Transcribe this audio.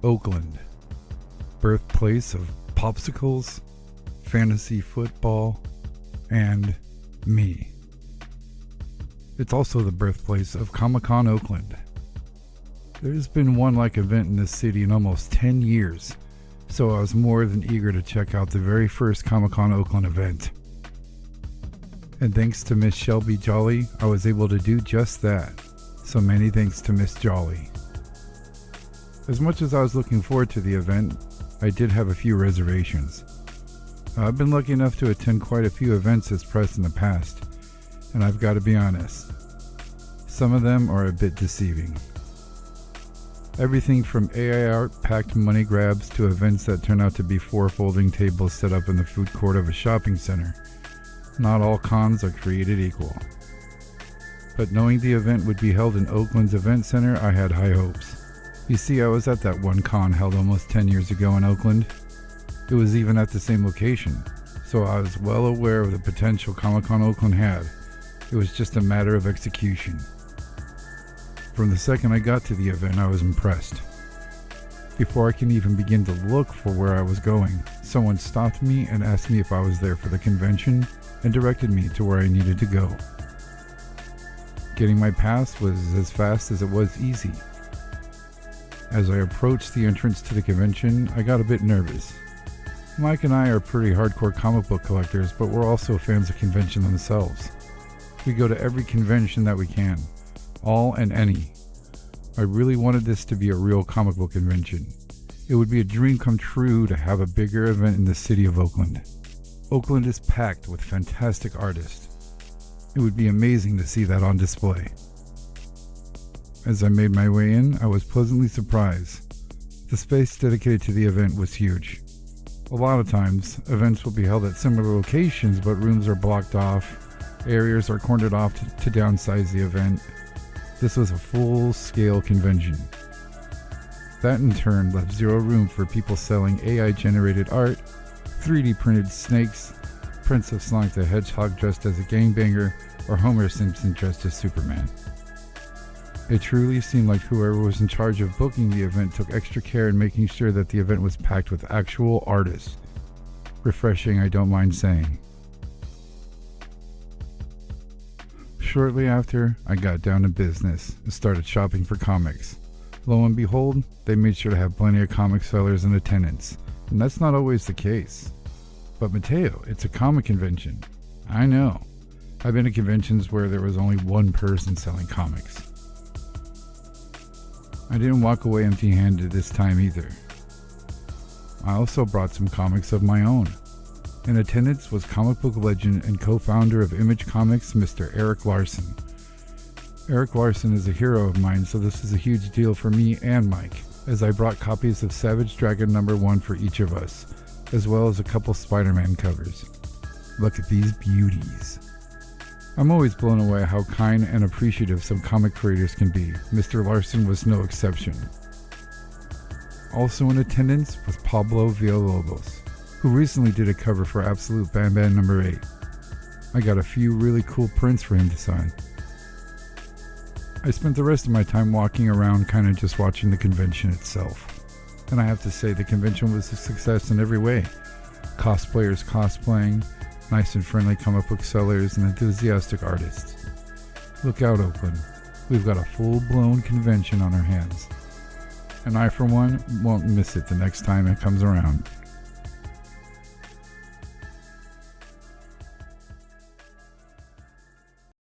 Oakland, birthplace of popsicles, fantasy football, and me. It's also the birthplace of Comicon Oakland. There's been one like event in this city in almost 10 years, so I was more than eager to check out the very first Comicon Oakland event. And thanks to Miss Shelby Jolly, I was able to do just that. So many thanks to Miss Jolly. As much as I was looking forward to the event, I did have a few reservations. I've been lucky enough to attend quite a few events as press in the past, and I've got to be honest, some of them are a bit deceiving. Everything from AI art packed money grabs to events that turn out to be 4 folding tables set up in the food court of a shopping center. Not all cons are created equal. But knowing the event would be held in Oakland's event center, I had high hopes. You see, I was at that one con held almost 10 years ago in Oakland. It was even at the same location, so I was well aware of the potential Comicon Oakland had. It was just a matter of execution. From the second I got to the event, I was impressed. Before I can even begin to look for where I was going, someone stopped me and asked me if I was there for the convention and directed me to where I needed to go. Getting my pass was as fast as it was easy. As I approached the entrance to the convention, I got a bit nervous. Mike and I are pretty hardcore comic book collectors, but we're also fans of convention themselves. We go to every convention that we can, all and any. I really wanted this to be a real comic book convention. It would be a dream come true to have a bigger event in the city of Oakland. Oakland is packed with fantastic artists. It would be amazing to see that on display. As I made my way in, I was pleasantly surprised. The space dedicated to the event was huge. A lot of times, events will be held at similar locations, but rooms are blocked off, areas are cornered off to downsize the event. This was a full-scale convention. That in turn left zero room for people selling AI-generated art, 3D printed snakes, prints of Sonic the Hedgehog dressed as a gangbanger, or Homer Simpson dressed as Superman. It truly seemed like whoever was in charge of booking the event took extra care in making sure that the event was packed with actual artists. Refreshing, I don't mind saying. Shortly after, I got down to business and started shopping for comics. Lo and behold, they made sure to have plenty of comic sellers in attendance, and that's not always the case. But Mateo, it's a comic convention. I know. I've been to conventions where there was only one person selling comics. I didn't walk away empty-handed this time either. I also brought some comics of my own. In attendance was comic book legend and co-founder of Image Comics, Mr. Eric Larson. Eric Larson is a hero of mine, so this is a huge deal for me and Mike, as I brought copies of Savage Dragon #1 for each of us, as well as a couple Spider-Man covers. Look at these beauties. I'm always blown away how kind and appreciative some comic creators can be. Mr. Larson was no exception. Also in attendance was Pablo Villalobos, who recently did a cover for Absolute Bam Bam #8. I got a few really cool prints for him to sign. I spent the rest of my time walking around kinda just watching the convention itself. And I have to say the convention was a success in every way. Cosplayers cosplaying, nice and friendly comic book sellers, and enthusiastic artists. Look out, Oakland. We've got a full-blown convention on our hands. And I, for one, won't miss it the next time it comes around.